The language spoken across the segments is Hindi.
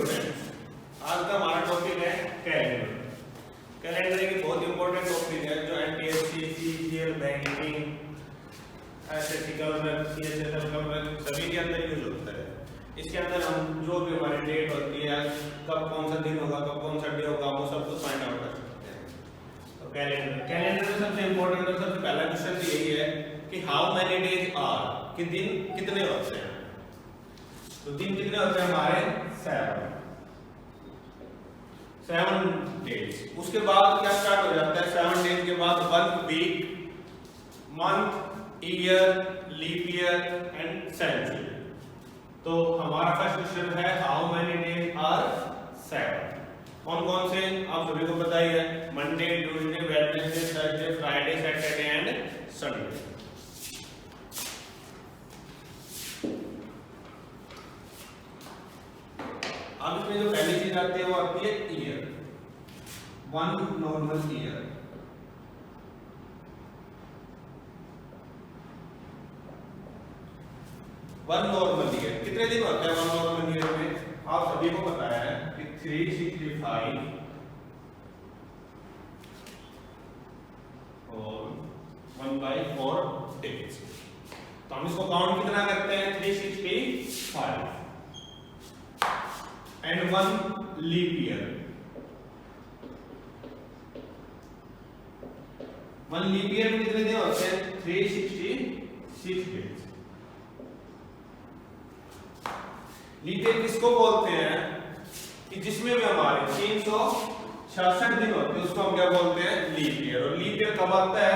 स्टूडेंट्स, आज का हमारा टॉपिक है कैलेंडर। कैलेंडर एक बहुत इंपॉर्टेंट टॉपिक है जो NTSC, CGL, banking, SSC government, CHSL government सभी के अंदर यूज होता है। इसके अंदर हम जो भी हमारी डेट होती है, कब कौन सा दिन होगा, कब कौन सा डे होगा, वो सब कुछ फाइंड आउट कर सकते हैं। तो कैलेंडर में सबसे इंपॉर्टेंट और सबसे पहला क्वेश्चन तो यही है कि हाउ मेनी डेज आर, कि दिन कितने होते हैं। तो दिन कितने होते हैं हमारे 7 डेज। उसके बाद क्या स्टार्ट हो जाता है 7 डेज के बाद 1 week, month, year, leap year and century. तो हमारा फर्स्ट क्वेश्चन है हाउ मेनी डेज आर 7। कौन कौन से आप सभी को पता ही है, Monday, Tuesday, Wednesday, Thursday, Friday, Saturday and Sunday. अब इसमें जो पहली चीज आती है वो आती है ईयर। 1 नॉर्मल ईयर, कितने दिन होते हैं 1 नॉर्मल ईयर में? आप सभी को पता है कि 365 और 1/4 डेज। तो हम इसको काउंट कितना करते हैं? 365 एंड 1 लीप ईयर। 1 लीप ईयर में कितने दिन होते हैं? 366 डेज। लीप ईयर किसको बोलते हैं? कि जिसमें भी हमारे 366 दिन होते हैं उसको हम क्या बोलते हैं? Leap year. और लीप ईयर कब आता है?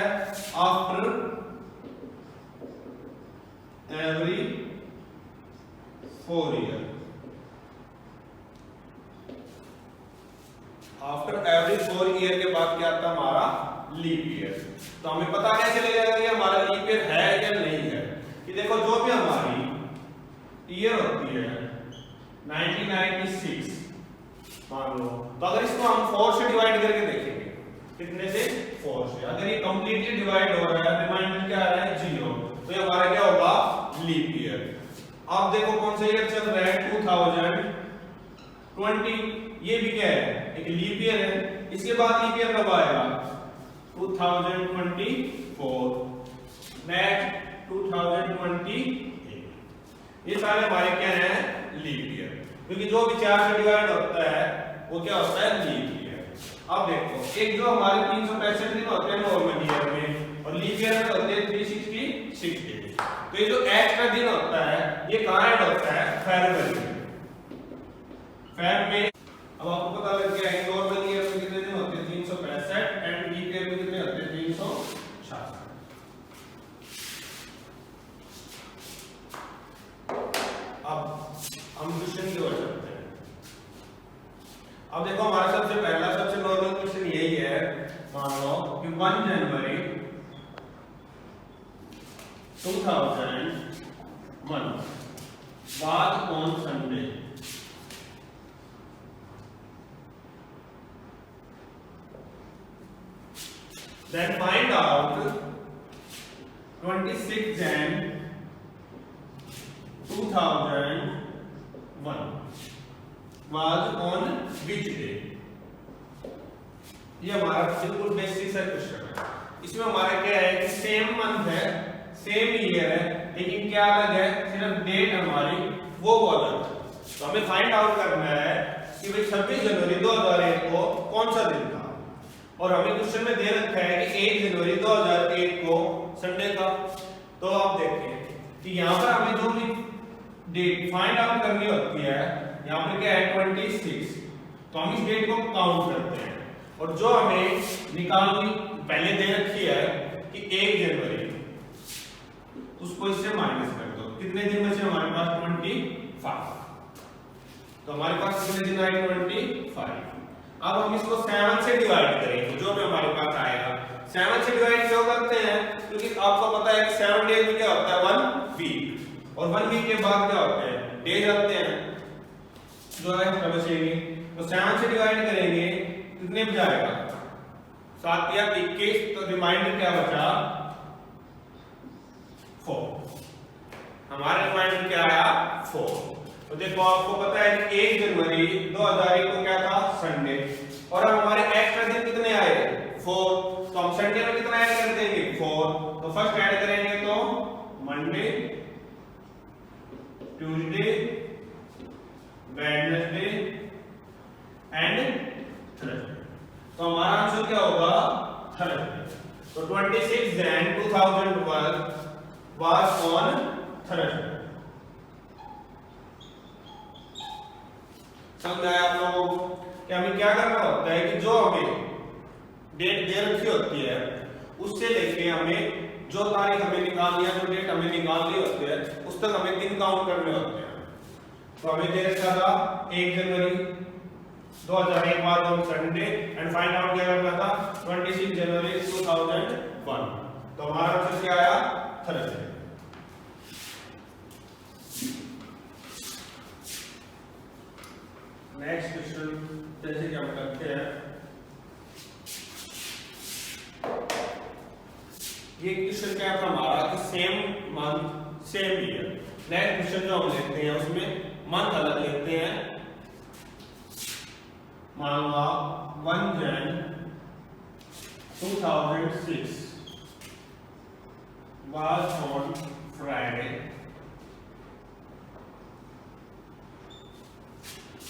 After every 4 year. After every 4 year के बाद क्या आता है हमारा? Leap year. तो हमें पता कैसे लगेगा कि हमारा लीप ईयर है या नहीं है? कि देखो जो भी हमारी ईयर होती है 1996 मान लो, तो अगर इसको हम 4 से डिवाइड करके देखेंगे, कितने से? 4 से। अगर ये कंप्लीटली डिवाइड हो रहा है, रिमाइंडर क्या आ रहा है? 0, तो ये हमारा क्या होगा? Leap year. अब देखो कौन सा ईयर चल रहा है? 2020। ये भी क्या है? एक लीप ईयर है। इसके बाद लीप ईयर कब आएगा? 2024, नेक्स्ट 2028। ये सारे हमारे क्या हैं? Leap year. क्योंकि जो भी 4 से डिवाइड होता है वो क्या होता है? Leap year. अब देखो एक जो हमारे 365 दिन होते हैं नॉर्मल ईयर में, और लीप ईयर में होते हैं 366 डेज। तो ये जो एक्स्ट्रा दिन होता है ये कहां ऐड होता है? फरवरी में। फेब में। अब आपको पता लग गया है नॉर्मल ईयर में कितने दिन होते हैं? 365 एंड लीप ईयर में कितने होते हैं? 366। अब हम क्वेश्चन की ओर चलते हैं। अब देखो हमारा सबसे नॉर्मल क्वेश्चन यही है। मान लो कि 1 जनवरी 2001 was on Sunday। Then find out 26 Jan 2001 was on which day? ये हमारा बिल्कुल बेसिक सा क्वेश्चन है। इसमें हमारा क्या है कि सेम मंथ है, सेम ईयर है, लेकिन क्या अलग है? सिर्फ डेट हमारी वो अलग है। तो हमें फाइंड आउट करना है कि भाई 26 जनवरी 2001 को कौन सा दिन था। और हमें क्वेश्चन में दे रखा है कि 1 जनवरी 2001 को संडे था। तो आप देखिए कि यहाँ पर हमें जो भी डेट फाइंड आउट करनी होती है, यहाँ पर क्या है? 26। तो हम इस डेट को काउंट करते हैं, और जो हमें निकालनी पहले दे रखी है कि 1 जनवरी, उसको इससे माइनस कर दो। कितने दिन बचे हमारे पास? 25। तो हमारे पास कितने दिन आए? 25। अब हम इसको 7 से डिवाइड करेंगे, जो भी हमारे पास आएगा। 7 से डिवाइड क्यों करते हैं? क्योंकि आपको पता है कि 7 डेज में क्या होता है? 1 वीक। और 1 वीक के बाद क्या होते हैं? डेज आते हैं जो है बचेंगे। तो 7 से डिवाइड करेंगे, कितने बचाएगा? 7 या 21। तो रिमाइंडर क्या बचा? 4। हमारे रिमाइंडर क्या आया? 4। तो देखो आपको पता है कि 1 जनवरी 2001 को क्या था, संडे, और अब हमारे एक्स्ट्रा दिन कितने आए, 4, तो हम संडे में कितना ऐड कर देंगे, 4, तो फर्स्ट ऐड करेंगे तो Monday, Tuesday, Wednesday and Thursday, तो हमारा आंसर क्या होगा, थर्सडे। तो 26 Jan 2012 was on Thursday। समझ आया आप लोगों को कि हमें क्या करना होता है कि जो हमें डेट दे रखी होती है उससे लेके हमें जो तारीख हमें निकालनी है, जो डेट हमें निकालनी होती है, उस तक हमें दिन काउंट करने होते हैं। तो हमें दे रखा था 1 जनवरी 2001 was on Sunday and find out क्या करना था, 26 जनवरी 2001। तो हमारा आंसर क्या आया, थर्सडे। नेक्स्ट क्वेश्चन जैसे कि हम करते हैं, ये क्वेश्चन क्या था हमारा कि same month same year. Next question जो हम लेते हैं उसमें मंथ अलग लेते हैं। मान लो 1 Jan 2006 was on Friday,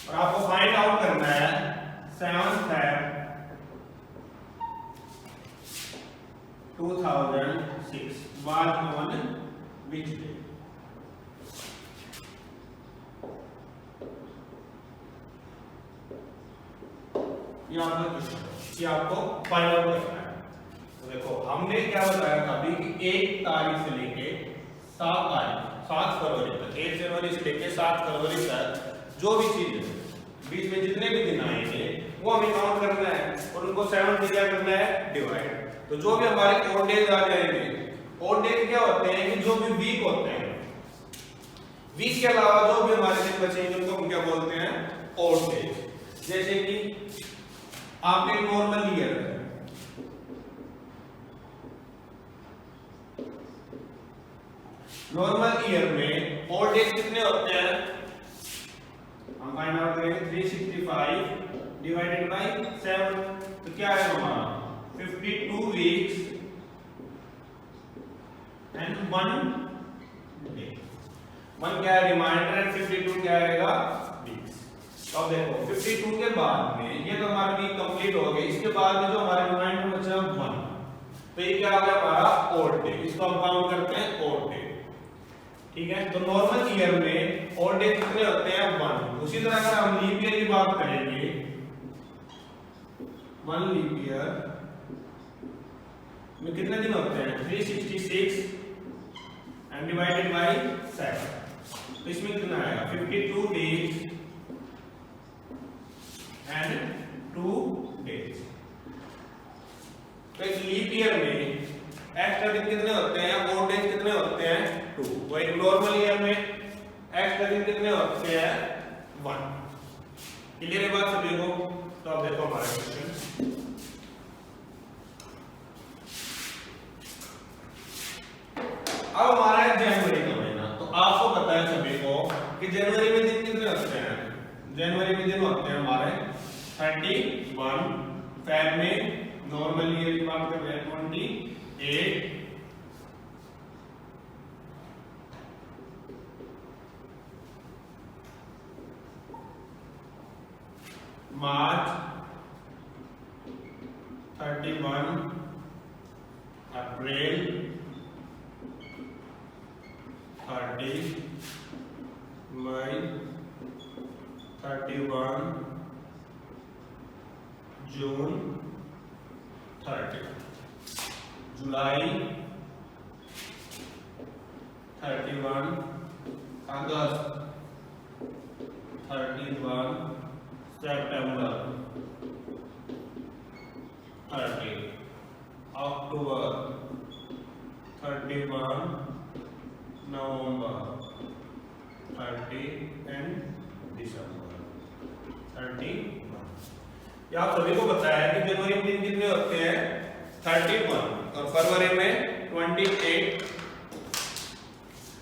और आपको फाइंड आउट करना है 7 Feb 2006 was on which day। ये आपका क्वेश्चन, ये आपको फाइंड आउट करना है। तो देखो हमने क्या बताया था अभी कि 1 तारीख से लेके 7 फरवरी तक, 1 जनवरी से लेके 7 फरवरी तक जो भी चीज है बीच में जितने भी दिन आएंगे वो हमें काउंट करना है और उनको 7 से क्या करना है, डिवाइड। तो जो भी हमारे ओड डेज आ जाएंगे, ओड डेज क्या होते हैं कि जो भी वीक होते हैं, वीक के अलावा जो भी हमारे दिन बचेंगे उनको हम क्या बोलते हैं, ओड डेज। जैसे कि आपके नॉर्मल ईयर है, नॉर्मल ईयर में ओड डेज कितने होते हैं, हम फाइंड आउट करेंगे 365 डिवाइडेड बाय 7, तो क्या है हमारा 52 वीक्स एंड 1 डे। 1 क्या है, रिमाइंडर, एंड 52 क्या आएगा, वीक्स। तो अब देखो 52 के बाद में ये तो हमारा वीक कंप्लीट हो गया, इसके बाद में जो हमारा रिमाइंडर बचा 1, तो ये क्या आ गया हमारा ओड डे, इसको हम काउंट करते हैं ओड डे। ठीक है, तो नॉर्मल ईयर में ओड डे कितने होते हैं, 1। उसी तरह अगर हम लीप ईयर की बात करेंगे, 1 लीप ईयर में कितने दिन होते हैं, 366 एंड डिवाइडेड बाय 7, तो इसमें कितना आएगा, 52 डेज एंड 2 डेज। तो एक लीप ईयर में एक्स्ट्रा दिन कितने होते हैं, ओड डेज कितने होते हैं, 2। तो एक नॉर्मल ईयर में एक्स्ट्रा दिन कितने होते हैं, 1। क्लियर है बात सभी को। तो अब देखो हमारा क्वेश्चन, अब हमारा है जनवरी का महीना। तो आपको पता है सभी को कि जनवरी में दिन कितने होते हैं, जनवरी में दिन होते हैं हमारे 31, फेब में नॉर्मल ईयर की बात कर रहे हैं 28, मार्च 31, अप्रैल 30, मई 31, जून 30, जुलाई 31, अगस्त 31, सितंबर 30, अक्टूबर 31, नवंबर 30 एंड दिसंबर 31। ये आप सभी को पता है कि जनवरी में दिन कितने होते हैं, 31, और फरवरी में 28।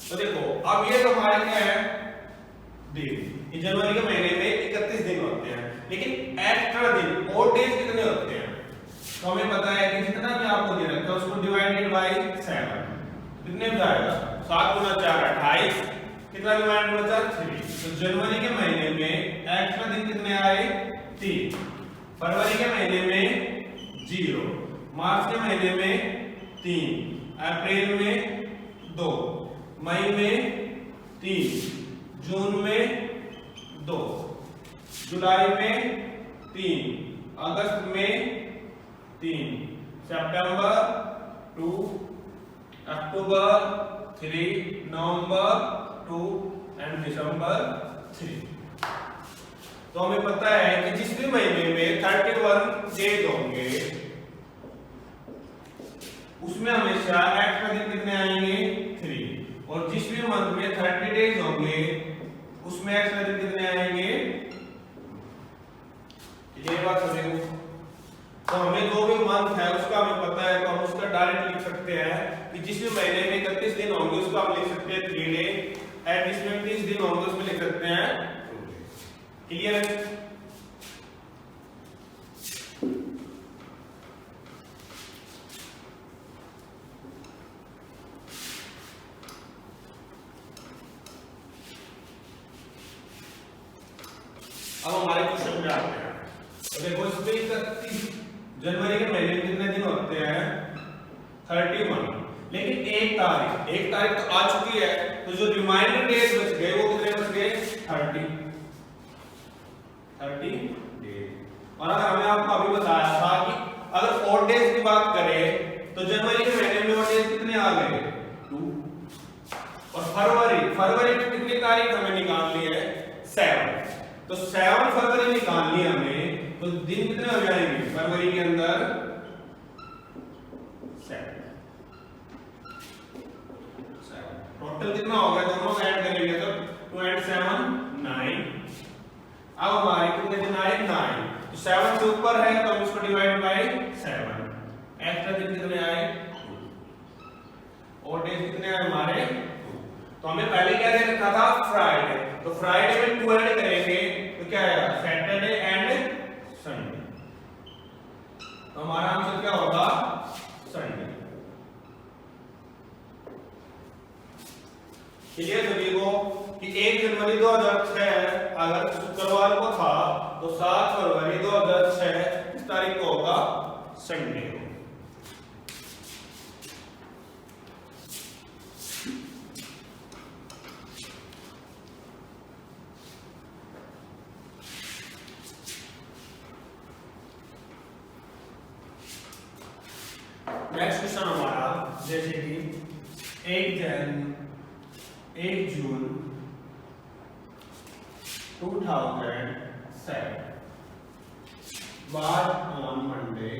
तो देखो अब ये तो हमारे क्या है, दिन। ये जनवरी के महीने में 31 दिन होते हैं, लेकिन एक्स्ट्रा दिन और डेज कितने होते हैं? तो हमें पता है कि जितना भी आपको दे रखा है उसको डिवाइडेड बाय 7 कितने में जाएगा? 7 गुना 4 28, कितना डिवाइडेड बचा? 3। तो जनवरी के महीने में एक्स्ट्रा दिन कितने आए? 3। फरवरी के महीने में 0, मार्च के महीने में 3, अप्रैल में 2, मई में 3, जून में 2, जुलाई में 3, अगस्त में 3, सितंबर 2, अक्टूबर 3, नवंबर 2 एंड दिसंबर 3। तो हमें पता है कि जिस भी महीने में 31 डेज होंगे उसमें हमेशा एक्स्ट्रा दिन कितने आएंगे? 3। और जिस भी मंथ में 30 डेज होंगे उसमें एक्स्ट्रा दिन कितने आएंगे? ये बात समझो। तो हमें जो भी मंथ है उसका हमें पता है, तो हम उसका डायरेक्ट लिख सकते हैं कि जिस भी महीने में 31 दिन होंगे उसको हम लिख सकते हैं 3 डे, एंड जिसमें 30 दिन होंगे उसमें लिख सकते हैं 2 डे। क्लियर है? अब हमारे क्वेश्चन पे आते हैं। तो देखो इसमें 31 जनवरी के महीने में कितने दिन होते हैं? 31। लेकिन एक तारीख तो आ चुकी है, तो जो रिमाइंडर डेज बच गए वो कितने बच गए? 30 डेज। और अगर हमने आपको अभी बताया था कि अगर 4 डेज की बात करें तो जनवरी के महीने में 4 डेज कितने आ गए? 2। और फरवरी की कितनी तारीख हमें निकालनी है? 7। तो 7 फरवरी निकालनी है हमें, तो दिन कितने हो जाएंगे फरवरी के अंदर? 7। टोटल कितना हो गया? दोनों ऐड करेंगे तो 2 and 7 9। अब हमारे कितने दिन आए? 9। तो 7 से ऊपर है तो हम इसको डिवाइड बाय 7। एक्स्ट्रा दिन कितने आए? 2। और डेज कितने आए हमारे? 2। तो हमें पहले क्या दे रखा था? फ्राइडे। तो फ्राइडे में 2 ऐड करेंगे तो क्या आएगा? Saturday and Sunday. तो हमारा आंसर क्या होगा? संडे। क्लियर सभी को कि 1 जनवरी 2006 अगर शुक्रवार को था तो 7 फरवरी 2006 इस तारीख को होगा संडे को। नेक्स्ट क्वेश्चन हमारा जैसे कि 1 जून 2007 was on Monday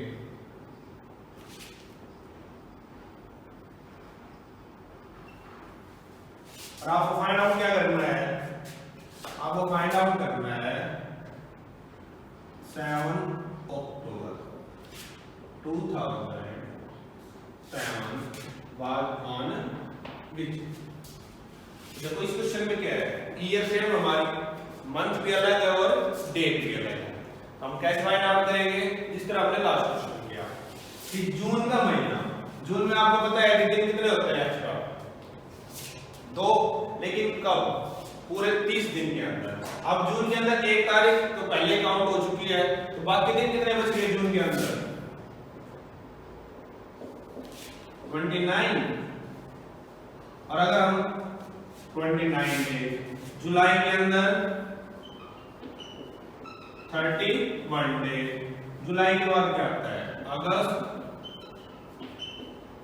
और आपको फाइंड आउट क्या करना है? आपको फाइंड आउट करना है 7 अक्टूबर 2007 was on which। देखो इस क्वेश्चन में क्या है? ईयर सेम, हमारी मंथ भी अलग है और डेट भी अलग है। हम कैसे फाइंड आउट करेंगे? जिस तरह हमने लास्ट क्वेश्चन किया कि जून का महीना, जून में आपको पता है कि दिन कितने होते हैं? एक्स्ट्रा 2, लेकिन कब? पूरे 30 दिन के अंदर। अब जून के अंदर 1 तारीख तो पहले काउंट हो चुकी है, तो बाकी दिन कितने बच गए जून के अंदर? 29। और अगर हम 29 डेज, जुलाई के अंदर 31 डेज, जुलाई के बाद क्या आता है? अगस्त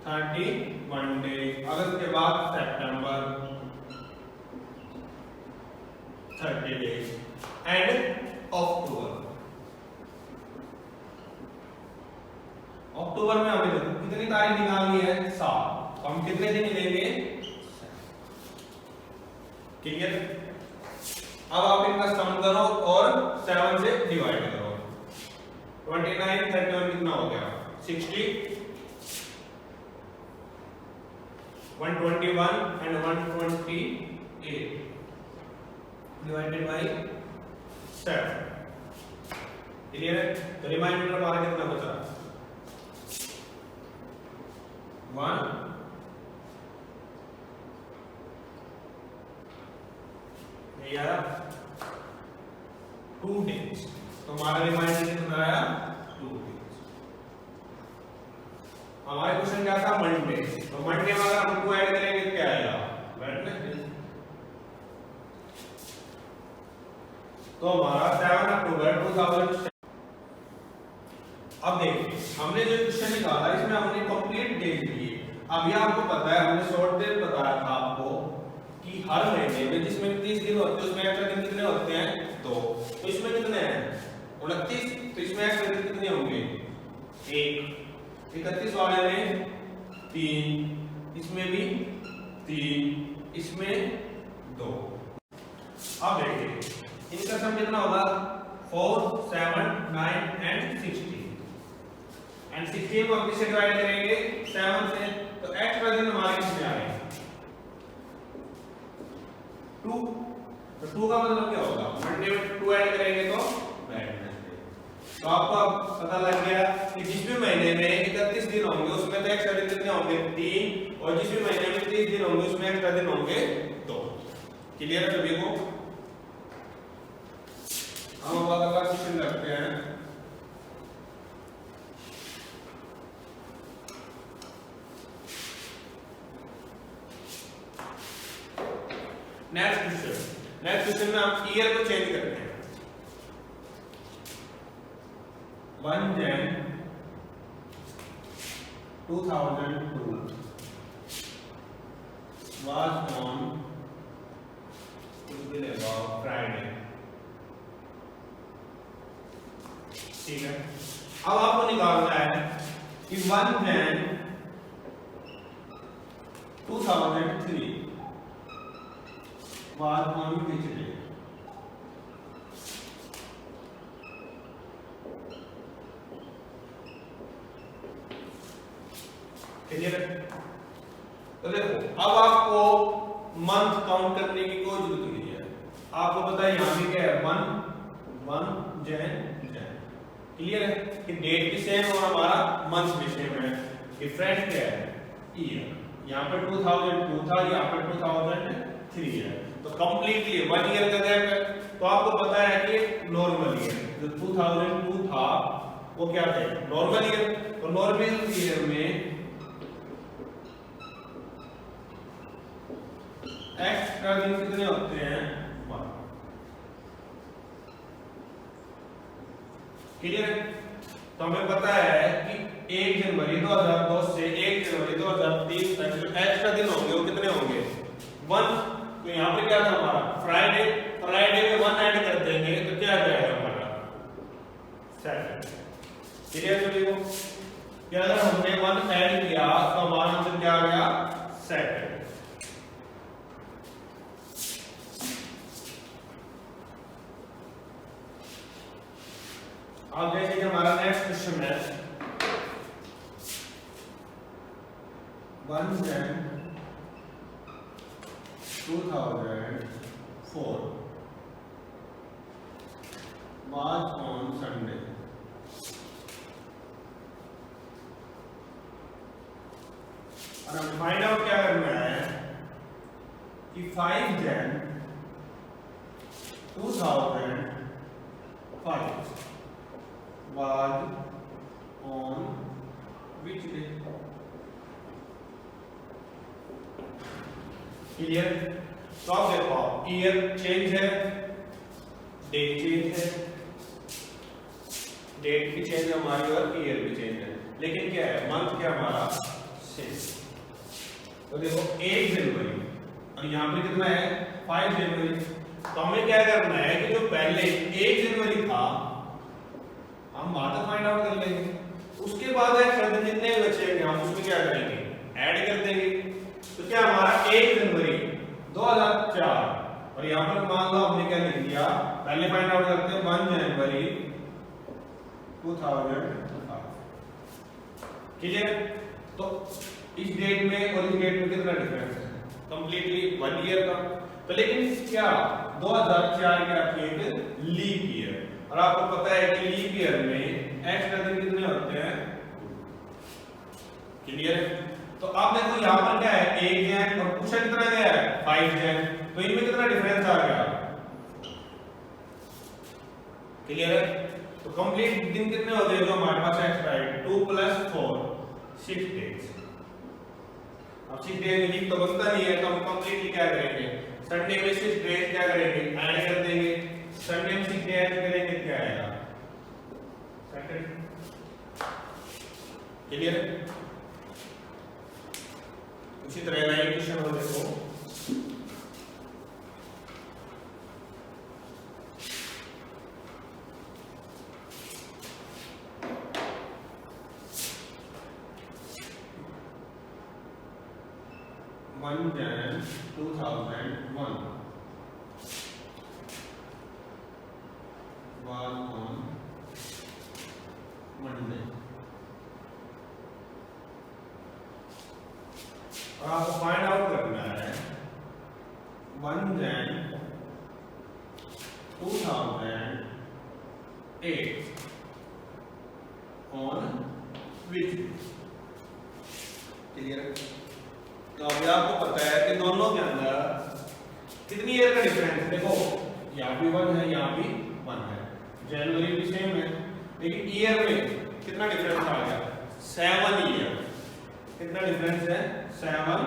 31 डेज, अगस्त के बाद सितंबर 30 डेज एंड अक्टूबर। अक्टूबर में हमें देखो कितनी तारीख निकालनी है? 7। तो हम कितने दिन लेंगे? क्लियर? अब आप इनका सम करो और 7 से डिवाइड करो। 29 31 कितना हो गया? 60 121 एंड 128 डिवाइडेड बाय 7। क्लियर है? तो रिमाइंडर हमारा कितना बचा? 1 या 2 डेज। तो हमारा रिमाइंडर कितना आया? 2 डेज। हमारा क्वेश्चन क्या था? मंडे। तो मंडे में अगर हम 2 ऐड करेंगे क्या आएगा? वेडनेसडे। तो हमारा 7 अक्टूबर 2000। अब देखिए हमने जो क्वेश्चन निकाला इसमें हमने कंप्लीट डेज लिए। अब ये आपको पता है, हमने शॉर्ट डेज बताया था आपको कि हर महीने में जिसमें 30 दिन होते हैं उसमें एक्स्ट्रा दिन कितने होते हैं? 2। तो इसमें कितने हैं? 29। तो इसमें एक्स्ट्रा दिन कितने होंगे? 1। 31 वाले में 3, इसमें भी 3, इसमें 2। अब देखिए इनका सम कितना होगा? 4, 7, 9 एंड 16। एंड 16 को हम किससे डिवाइड करेंगे? 7 से। तो एक्स्ट्रा दिन हमारे कितने आ गए? 2। तो 2 का मतलब क्या होगा? मंडे में 2 ऐड करेंगे तो वेडनेसडे। तो आपको अब पता लग गया कि जिस भी महीने में 31 दिन होंगे उसमें तो एक्स्ट्रा दिन कितने होंगे? 3। और जिस भी महीने में 30 दिन होंगे उसमें एक्स्ट्रा दिन होंगे 2। क्लियर है सभी को? हम अब अगला क्वेश्चन करते हैं। नेक्स्ट क्वेश्चन में हम ईयर को चेंज करते हैं। 1 Jan 2002 was on Friday। ठीक है, अब आपको निकालना है कि 1 Jan 2003 was on which day? Clear है? तो देखो अब आपको मंथ काउंट करने की कोई जरूरत नहीं है। आपको पता है यहाँ भी क्या है? 1 Jan। क्लियर है कि डेट भी सेम और हमारा मंथ भी सेम है। डिफरेंस क्या है? ईयर। यहाँ पर 2002 था, यहाँ पर 2003 है। तो कंप्लीटली 1 ईयर का गैप है। तो आपको पता है कि नॉर्मल ईयर जो 2002 था वो क्या थे? Normal year. तो नॉर्मल ईयर में एक्स्ट्रा दिन कितने होते हैं? 1। क्लियर है? तो हमें पता है कि 1 जनवरी 2002 से 1 जनवरी 2030 तक जो एक्स्ट्रा दिन होंगे वो कितने होंगे? 1। तो यहाँ पे क्या था हमारा? फ्राइडे। फ्राइडे में 1 ऐड कर देंगे तो क्या आ जाएगा हमारा? सैटरडे। क्लियर सभी को? कि अगर हमने 1 ऐड किया तो हमारा आंसर क्या आ गया? सैटरडे। अब देखिए हमारा नेक्स्ट क्वेश्चन है 1 Jan 2004 was on Sunday। और हमें फाइंड आउट क्या करना है कि 5 Jan 2005 was on which day? Clear? तो आप देखो ईयर चेंज है, डेट चेंज है, डेट भी चेंज है हमारी और ईयर भी चेंज है, लेकिन क्या है? मंथ क्या हमारा? सेम। तो देखो 1 जनवरी और यहाँ पे कितना है? 5 जनवरी। तो हमें क्या करना है कि जो पहले 1 जनवरी था हम बाद में फाइंड आउट कर लेंगे, उसके बाद एक्स्ट्रा दिन जितने बचेंगे हम उसमें क्या करेंगे? ऐड कर देंगे। तो क्या हमारा 1 जनवरी 2004 और यहाँ पर मान लो हमने क्या लिख दिया? पहले फाइंड आउट करते हैं 1 जनवरी 2005। क्लियर? तो इस डेट में और इस डेट में कितना डिफरेंस है? कंप्लीटली 1 ईयर का। तो लेकिन क्या 2004 की आपकी एक लीप ईयर, और आपको पता है कि लीप ईयर में एक्स्ट्रा दिन कितने होते हैं? क्लियर है? तो आप देखो यहाँ पर क्या है, 1 जैन और पूछा कितना गया है 5 जैन, तो इनमें कितना डिफरेंस आ गया? क्लियर है? तो कंप्लीट दिन कितने हो गए जो हमारे पास एक्स्ट्रा है? 2 + 4 6 डेज। अब 6 डेज में लीप तो बनता नहीं है, तो हम कंप्लीटली क्या करेंगे, संडे में 6 डेज क्या करेंगे, ऐड कर देंगे। संडे में 6 डेज ऐड करेंगे, क्या आएगा? सैटरडे। क्लियर है? उसी तरह का एक क्वेश्चन और देखो, Jan 2001 was on Monday। और आपको फाइंड आउट करना है 1 Jan 2008 on which। क्लियर है? तो अभी आपको पता है कि दोनों के अंदर कितनी ईयर का डिफरेंस है। देखो यहाँ भी 1 है, यहाँ भी 1 है, जनवरी भी सेम है, लेकिन ईयर में कितना डिफरेंस आ गया? 7 ईयर। कितना डिफरेंस है? 7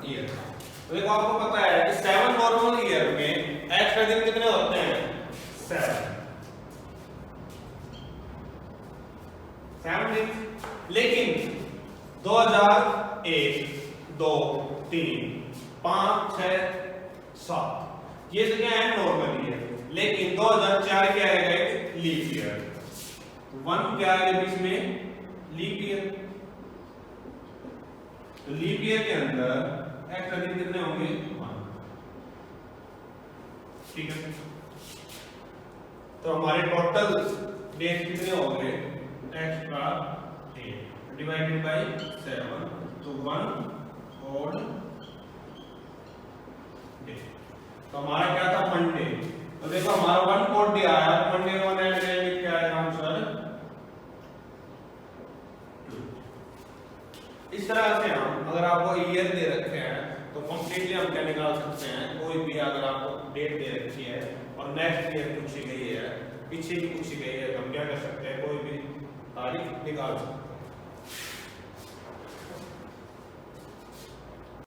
ईयर। तो देखो आपको पता है कि 7 नॉर्मल ईयर में एक्स्ट्रा दिन कितने होते हैं? 7 दिन। लेकिन 2001 2 3 5 6 7 ये तो क्या है? Normal year. लेकिन 2004 क्या है? Leap year. 1 क्या है बीच में? Leap year. तो लीप ईयर के अंदर एक्स्ट्रा दिन कितने होंगे? 1। ठीक है? तो हमारे टोटल डेज कितने हो गए? एक्स्ट्रा 8 डिवाइडेड बाय 7, तो 1 और डे। तो हमारा क्या था? मंडे। तो देखो हमारा 1 और डे आया, मंडे को 1 ऐड करेंगे, क्या आएगा आंसर? 2। इस तरह से हम, अगर आपको ईयर दे रखे हैं तो कंप्लीटली हम क्या निकाल सकते हैं? कोई भी अगर आपको डेट दे रखी है और नेक्स्ट ईयर पूछी गई है, पीछे की पूछी गई है, तो हम क्या कर सकते हैं? कोई भी तारीख निकाल सकते हैं।